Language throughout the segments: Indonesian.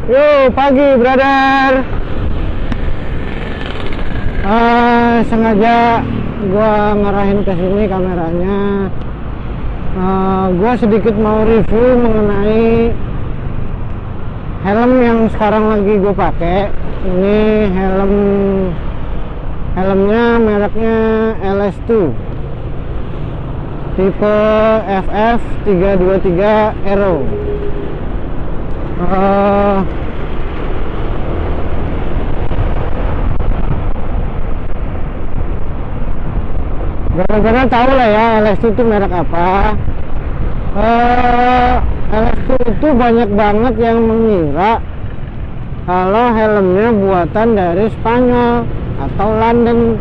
Yo, pagi, brother. Sengaja gua ngarahin ke sini kameranya. Gua sedikit mau review mengenai helm yang sekarang lagi gue pakai. Ini helmnya mereknya LS2, tipe FF323 Aero. Gara-gara tahu lah ya LS2 itu merek apa. LS2 itu banyak banget yang mengira kalau helmnya buatan dari Spanyol atau London.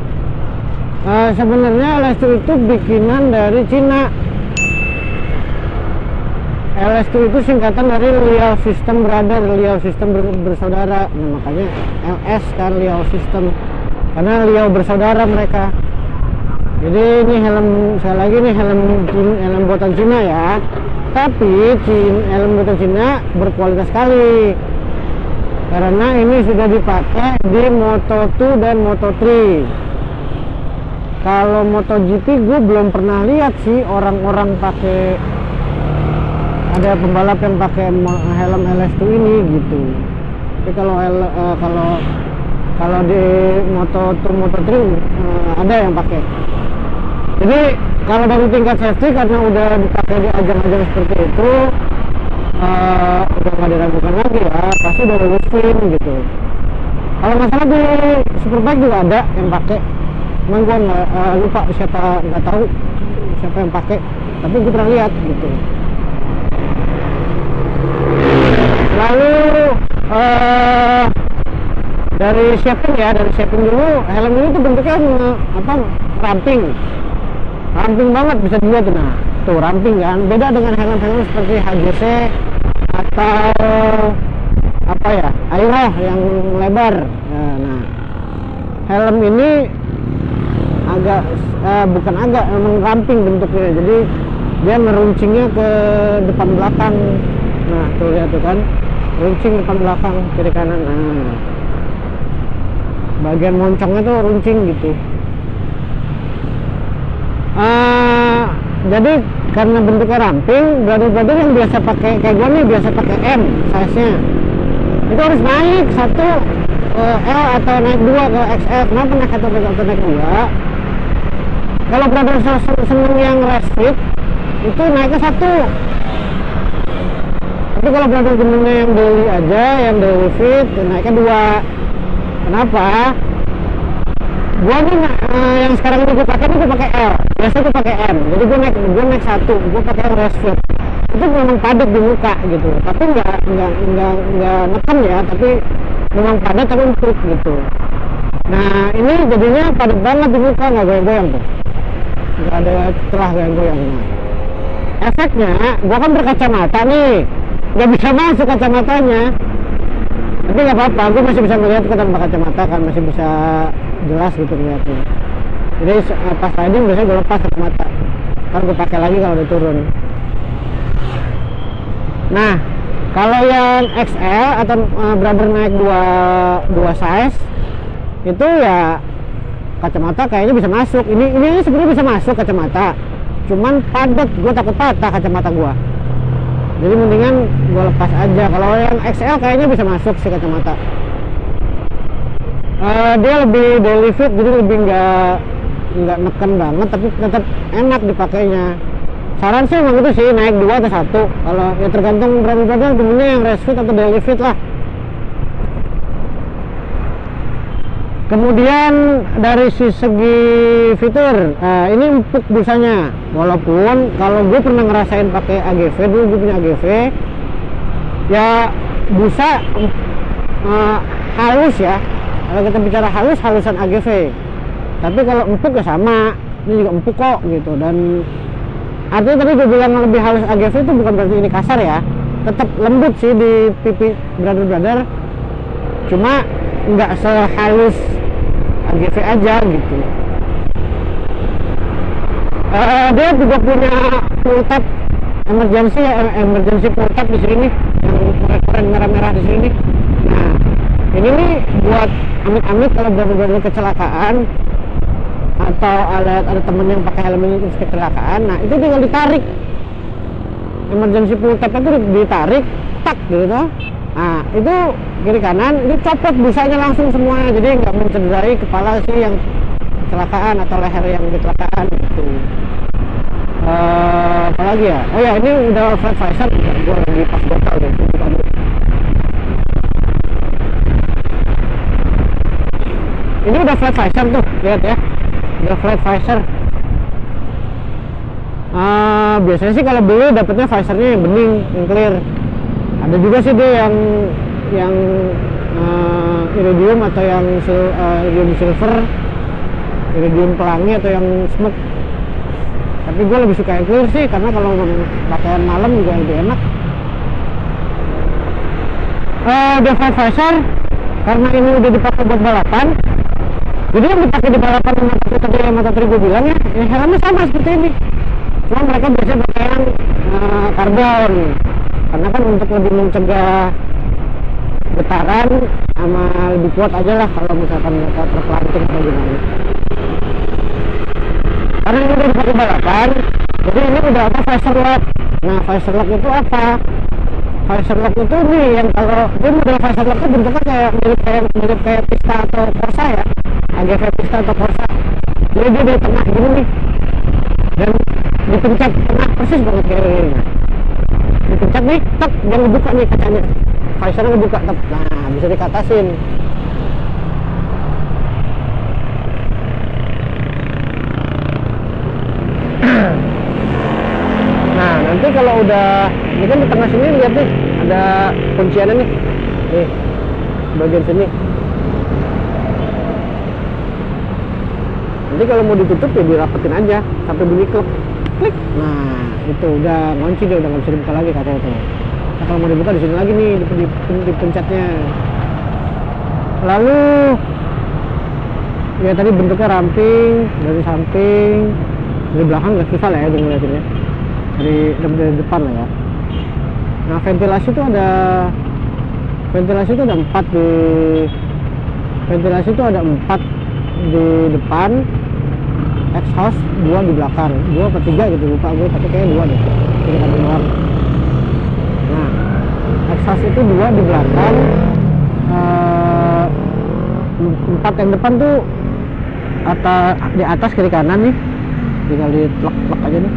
Sebenarnya LS2 itu bikinan dari Cina. LS2 itu singkatan dari Liao System Brother, Liao System bersaudara. Nah, makanya LS kan, Liao System, karena Liao bersaudara mereka. Jadi ini helm, sekali lagi nih helm buatan Cina ya. Tapi helm buatan Cina berkualitas sekali, karena ini sudah dipakai di Moto2 dan Moto3. Kalau MotoGP gue belum pernah lihat sih orang-orang pakai, ada pembalap yang pakai helm LS2 ini gitu. Tapi kalau di Moto2 Moto3 ada yang pakai. Jadi kalau dari tingkat safety, karena udah dipakai di ajang-ajang seperti itu, udah nggak diragukan lagi ya, pasti udah lulus fin gitu. Kalau masalah di Superbike juga ada yang pakai, cuman gue lupa nggak tahu siapa yang pakai, tapi gue pernah lihat gitu. Lalu dari shaping dulu, helm ini tuh bentuknya ramping banget, bisa dilihat tuh. Nah tuh ramping kan, beda dengan helm-helm seperti HGC atau apa ya, Aero yang lebar. Nah helm ini memang ramping bentuknya, jadi dia meruncingnya ke depan belakang. Nah tuh lihat tuh kan, runcing depan belakang kiri kanan. Nah bagian moncongnya tuh runcing gitu. Jadi karena bentuknya ramping, brother yang biasa pakai kayak gue nih, biasa pakai M size nya, itu harus naik satu ke L atau naik 2 ke XL. Kenapa naik satu atau naik 2? Kalau brother seneng yang race fit, itu naiknya 1. Tapi kalau brother senengnya yang daily aja, yang daily fit, naiknya 2. Kenapa? Gua nih yang sekarang ini gue pakai L, biasa gue pakai M. Jadi gue naik 1, gue pakai race fit. Itu memang padat di muka gitu, tapi nggak neken ya, tapi memang padat tapi empuk gitu. Nah ini jadinya padat banget di muka, nggak goyang-goyang tuh, nggak ada celah goyang-goyang. Nah, efeknya gua kan berkacamata nih, nggak bisa masuk kacamatanya, tapi nggak apa-apa, gue masih bisa melihat ke tanpa kacamata kan, masih bisa jelas gitu ngeliatnya. Jadi pas riding biasanya gue lepas kacamata, kan gue pakai lagi kalau udah turun. Nah kalau yang XL atau brother naik 2 size itu ya kacamata kayaknya bisa masuk. Ini sebenarnya bisa masuk kacamata, cuman padat, gue takut patah kacamata gue. Jadi mendingan gue lepas aja. Kalau yang XL kayaknya bisa masuk sih kacamata. Dia lebih daily fit, jadi lebih nggak neken banget, tapi tetap enak dipakainya. Saran sih emang itu sih, naik 2 atau 1. Kalau ya tergantung brother temennya yang race fit atau daily fit lah. Kemudian dari segi fitur, ini empuk busanya. Walaupun kalau gue pernah ngerasain pakai AGV, dulu gue punya AGV, ya busa halus ya. Kalau kita bicara halusan AGV. Tapi kalau empuk ya sama, ini juga empuk kok gitu. Dan artinya tadi gue bilang lebih halus AGV itu bukan berarti ini kasar ya, tetap lembut sih di pipi brother, cuma nggak sehalus AGV aja gitu. Dia juga punya full tap emergency pull-tab di sini nih, yang keren merah-merah di sini nih. Nah, ini nih buat amit-amit kalau benar-benar kecelakaan atau ada temen yang pakai helm ini terus kecelakaan, nah itu tinggal ditarik emergency pull-tab itu, ditarik tak gitu. Nah itu kiri kanan itu copot busanya langsung semuanya, jadi nggak mencederai kepala sih yang kecelakaan atau leher yang kecelakaan gitu. Apalagi ya, oh ya ini udah flat visor, gue lagi pas total deh. Ini udah flat visor tuh, lihat ya, udah flat visor. Biasanya sih kalau beli dapetnya visornya yang bening, yang clear. Ada juga sih deh yang iridium atau yang iridium silver, iridium pelangi atau yang smooth. Tapi gue lebih suka yang clear sih, karena kalau pakaian malam juga lebih enak. Udah flat visor, karena ini udah dipakai buat balapan. Jadi yang dipakai di balapan mata tadi gue bilang ya helmnya sama seperti ini. Cuma mereka biasanya pakai yang karbon, karena kan untuk lebih mencegah getaran sama lebih kuat aja lah kalau misalkan mereka terpelanting atau gimana. Karena ini udah dipakai balapan, jadi ini udah apa visor lock. Nah visor lock itu apa? Visor lock itu nih yang kalau dia model visor lock itu bentuknya kayak mirip kayak Pista atau Corsa ya, AGV Pista atau Corsa. Jadi dia dari tengah gini nih, dan dipencet tengah persis banget kayak gini. Dipencet nih, tek, dia ngebuka nih kacanya, visornya ngebuka, tek. Nah bisa dikatasin. Nah nanti kalau udah ini kan di tengah sini lihat nih ada kunciannya nih bagian sini. Nanti kalau mau ditutup ya dirapetin aja sampai bunyi klik. Nah itu udah ngunci, dia udah nggak bisa dibuka lagi katanya tuh. Nah, kalau mau dibuka di sini lagi nih dipencetnya. Lalu ya tadi bentuknya ramping dari samping, dari belakang nggak susah lah ya ngeliatinnya, dari depan lah ya. Nah ventilasi itu ada 4 di depan, exhaust 2 di belakang, 2 atau 3 gitu lupa gue, tapi kayaknya 2 deh kiri kanan doang. Nah exhaust itu 2 di belakang, 4 yang depan tuh di atas kiri kanan nih, tinggal di plek aja nih.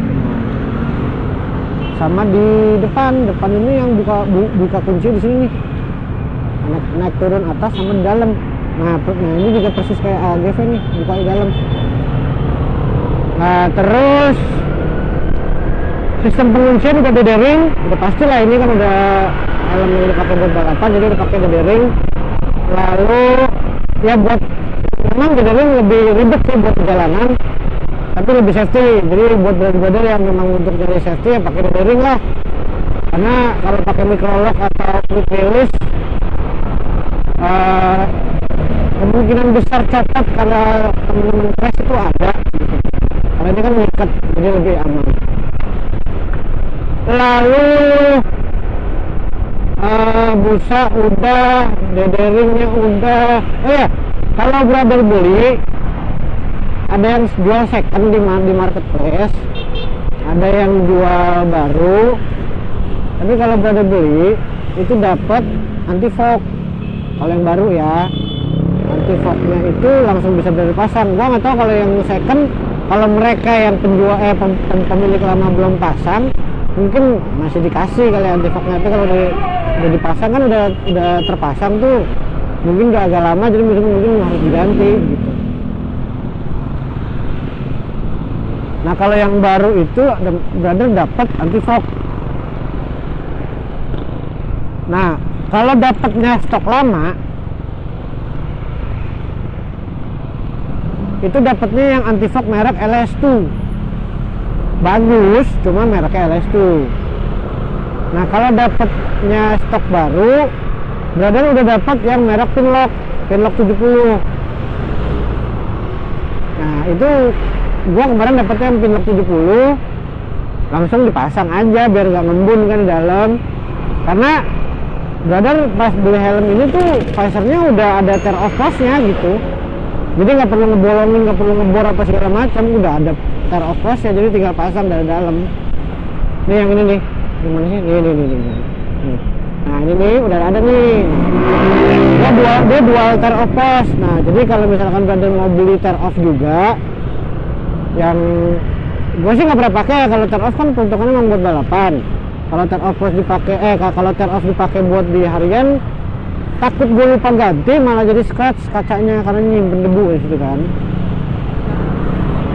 Sama di depan ini yang buka kunci di sini nih, naik turun atas sama di dalam. Nah ini juga persis kayak AGV nih, buka di dalam. Nah terus sistem penguncian udah beda ring, udah pasti lah, ini kan udah helm yang dipakai buat balapan, jadi udah pakai beda ring. Lalu ya buat memang beda ring lebih ribet sih buat perjalanan, tapi lebih safety. Jadi buat brand-brand yang memang untuk jadi safety ya pakai beda ring lah, karena kalau pakai microlock atau quick release kemungkinan besar catat karena teman-teman crash itu ada gitu. Karena ini kan mengikat, jadi lebih aman. Lalu busa udah, dederingnya udah. Kalau brother beli, ada yang jual second di marketplace, ada yang jual baru. Tapi kalau brother beli itu dapat anti fog. Kalau yang baru ya, anti fognya itu langsung bisa dipasang. Gua nggak tahu kalau yang second, kalau mereka yang pemilik lama belum pasang, mungkin masih dikasih kali anti fognya. Tapi kalau udah dipasang kan udah terpasang tuh, mungkin udah agak lama, jadi mungkin harus diganti gitu. Nah kalau yang baru itu brother dapat anti fog. Nah kalau dapatnya stok lama itu dapatnya yang anti fog merek LS2, bagus, cuma mereknya LS2. Nah kalau dapatnya stok baru, brother udah dapat yang merek Pinlock 70. Nah itu gua kemarin dapetnya yang Pinlock 70, langsung dipasang aja biar nggak ngembun kan di dalam. Karena brother pas beli helm ini tuh visornya udah ada tear off close-nya gitu, jadi nggak perlu ngebolongin, nggak perlu ngebor apa segala macam, udah ada tear off close-nya, jadi tinggal pasang dari dalam. Nih yang ini nih, gimana sih? Nih. Nah ini nih udah ada nih, dia dual tear off close. Nah jadi kalau misalkan brother mau beli tear off juga, yang gue sih nggak pernah pakai. Kalau tear off kan peruntukannya memang buat balapan. Kalau tear off dipakai kalau tear off dipakai buat di harian, takut gue lupa ganti malah jadi scratch kacanya karena nyimpen debu di situ kan.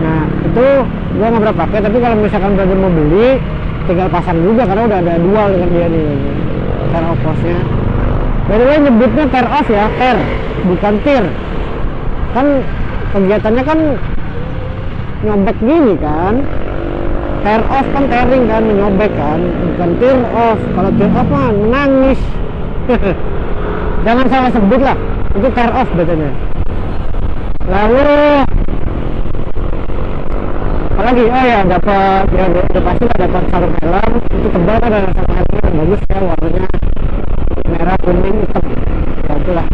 Nah itu gue nggak pernah pakai, tapi kalau misalkan brother mau beli tinggal pasang juga karena udah ada dual dengan dia nih tear off nya. By the way nyebutnya tear off ya, tear bukan tir. Kan kegiatannya kan nyobek gini kan. Tear off kan tearing kan, menyobek kan, bukan tear off. Kalau tear off mah nangis. Jangan salah sebut lah, itu tear off bacanya. Lalu apalagi? Oh ya dapat, ya udah pasti lah dapat sarung helm. Itu tebal kan, ada sarung helmnya yang bagus ya, warnanya merah, kuning, hitam. Ya itulah,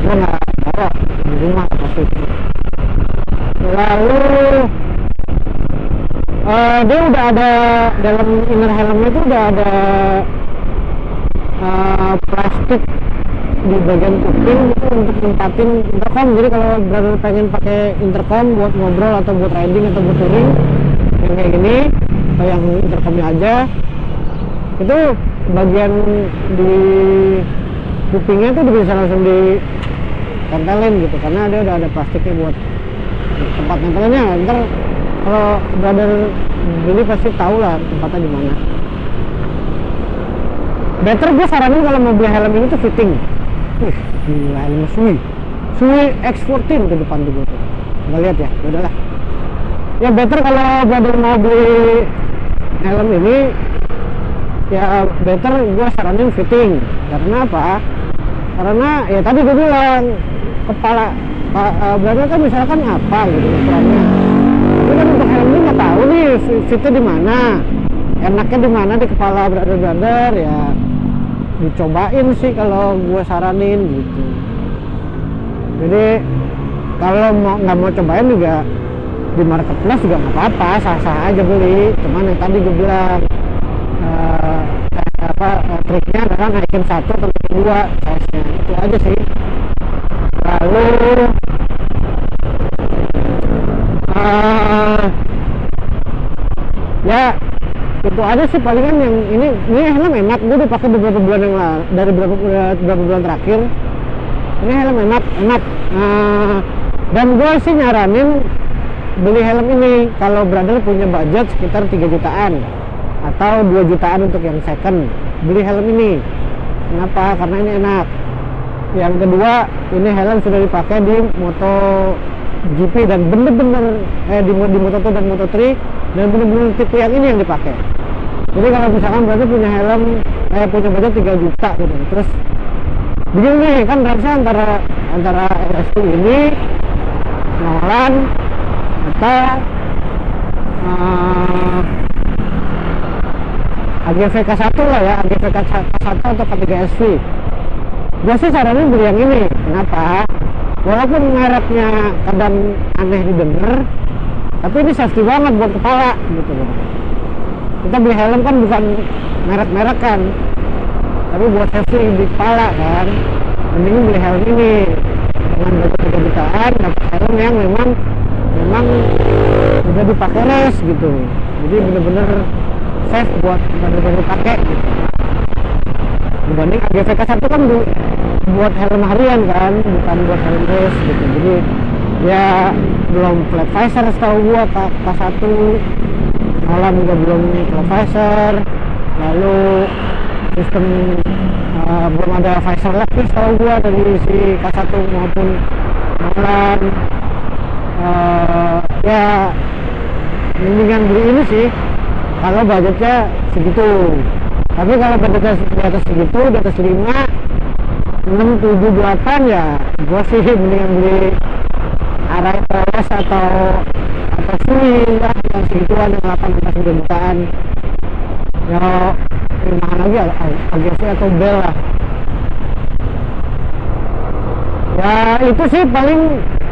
gua nggak bawa di rumah pasti. Lalu dia udah ada dalam inner helmnya itu udah ada plastik di bagian kuping itu untuk nempatin intercom. Jadi kalau brother pengen pakai intercom buat ngobrol atau buat riding atau buat touring yang kayak gini, atau yang intercomnya aja, itu bagian di kupingnya tuh bisa langsung ditempelin gitu, karena dia udah ada plastiknya buat tempat nempelinnya. Ntar kalau brother beli pasti tahu lah tempatnya di mana. Better gue saranin kalau mau beli helm ini tuh fitting. Gila, helm Sui X14 ke depan tuh gue tuh. Nggak lihat ya, udahlah. Ya better kalau brother mau beli helm ini, ya better gue saranin fitting. Karena apa? Karena ya tadi gue bilang kepala brother kan misalkan apa gitu ukurannya. Tapi kan untuk helm ini nggak tahu nih fitnya di mana, enaknya di mana di kepala brother ya. Dicobain sih kalau gue saranin gitu. Jadi kalau nggak mau cobain juga di marketplace juga nggak apa-apa, sah-sah aja beli. Cuman yang tadi gue bilang triknya adalah naikin 1 atau 2 size-nya, itu aja sih. Lalu ya itu aja sih palingan. Yang ini helm enak, gue udah pakai beberapa bulan yang lalu, dari beberapa bulan terakhir. Ini helm enak. Dan gue sih nyaranin beli helm ini kalau brother punya budget sekitar 3 jutaan atau 2 jutaan untuk yang second. Beli helm ini, kenapa? Karena ini enak. Yang kedua, ini helm sudah dipakai di MotoGP dan bener-bener di Moto2 dan Moto3, dan bener-bener tipe yang ini yang dipakai. Jadi kalau misalkan berarti punya helm punya budget 3 juta gitu, terus begini kan rasanya antara RS2 ini, Nolan atau AGV K1 lah ya, AGV K1 atau K3SV. Gue sih saranin beli yang ini. Kenapa? Walaupun mereknya kadang aneh didengar, tapi ini safety banget buat kepala gitu loh. Kita beli helm kan bukan merek-merek kan, tapi buat safety di kepala kan. Mending beli helm ini dengan budget 3 jutaan, dapat helm yang memang udah dipakai race gitu. Jadi bener-bener safe buat bener-bener pakai gitu. Dibanding AGV K1 kan buat helm harian kan, bukan buat helm race gitu. Jadi ya belum flat visor setahu gua K1, Nolan juga belum flat visor, lalu sistem belum ada visor lagi setahu gua dari si K1 maupun Nolan. Ya mendingan beli ini sih kalau budgetnya segitu. Tapi kalau budgetnya di atas segitu, di atas 5, 6, 7, 8 ya gue sih mendingan beli RS atau Sui lah, yang segituan, yang 8-9 jutaan. ya mahal lagi AGV atau Bell lah. Ya itu sih paling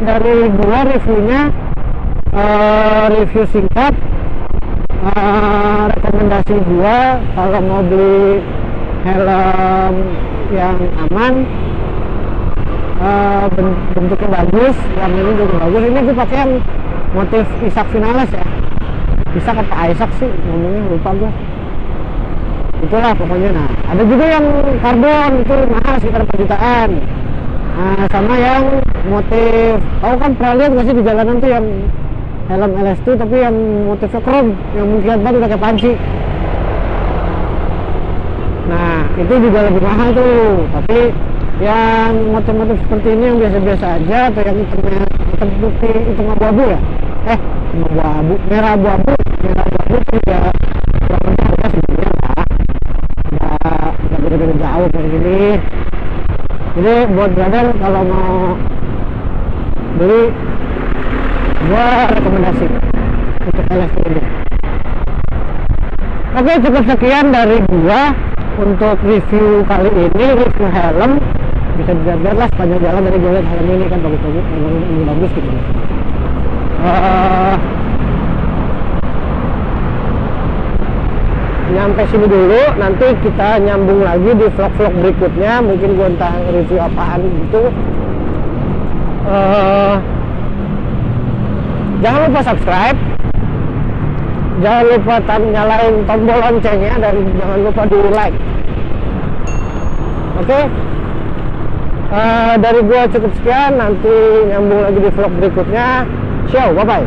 dari gua reviewnya, review singkat. Rekomendasi gua kalau mau beli helm yang aman, bentuknya bagus, warnanya juga bagus. Ini gue pakai yang motif Isaac Finales ya, Isaac apa Isaac sih ngomongnya, lupa gue. Itulah pokoknya. Nah ada juga yang karbon, itu mahal sekitar 4 jutaan. Nah sama yang motif, tahu kan pernah lihat nggak sih di jalanan tuh yang helm LS2 tapi yang motifnya chrome, yang mungkin banget pakai panci. Nah itu juga lebih mahal tuh. Tapi yang motif-motif seperti ini yang biasa-biasa aja, atau yang hitam putih, hitam abu-abu ya, hitam abu-abu, merah abu-abu itu juga kurang lebih harga sebenarnya lah, nggak beda-beda jauh kayak gini. Jadi buat brother kalau mau beli, gua rekomendasi untuk LS2 ini. Oke, cukup sekian dari gua untuk review kali ini, review helm. Bisa dilihat lah sepanjang jalan dari gue lihat helm ini kan bagus-bagus, ini bagus gitu. Nyampe sini dulu, nanti kita nyambung lagi di vlog-vlog berikutnya. Mungkin gue entah review apaan gitu. Jangan lupa subscribe, jangan lupa nyalain tombol loncengnya, dan jangan lupa di like. Oke? Dari gua cukup sekian, nanti nyambung lagi di vlog berikutnya. Ciao, bye bye.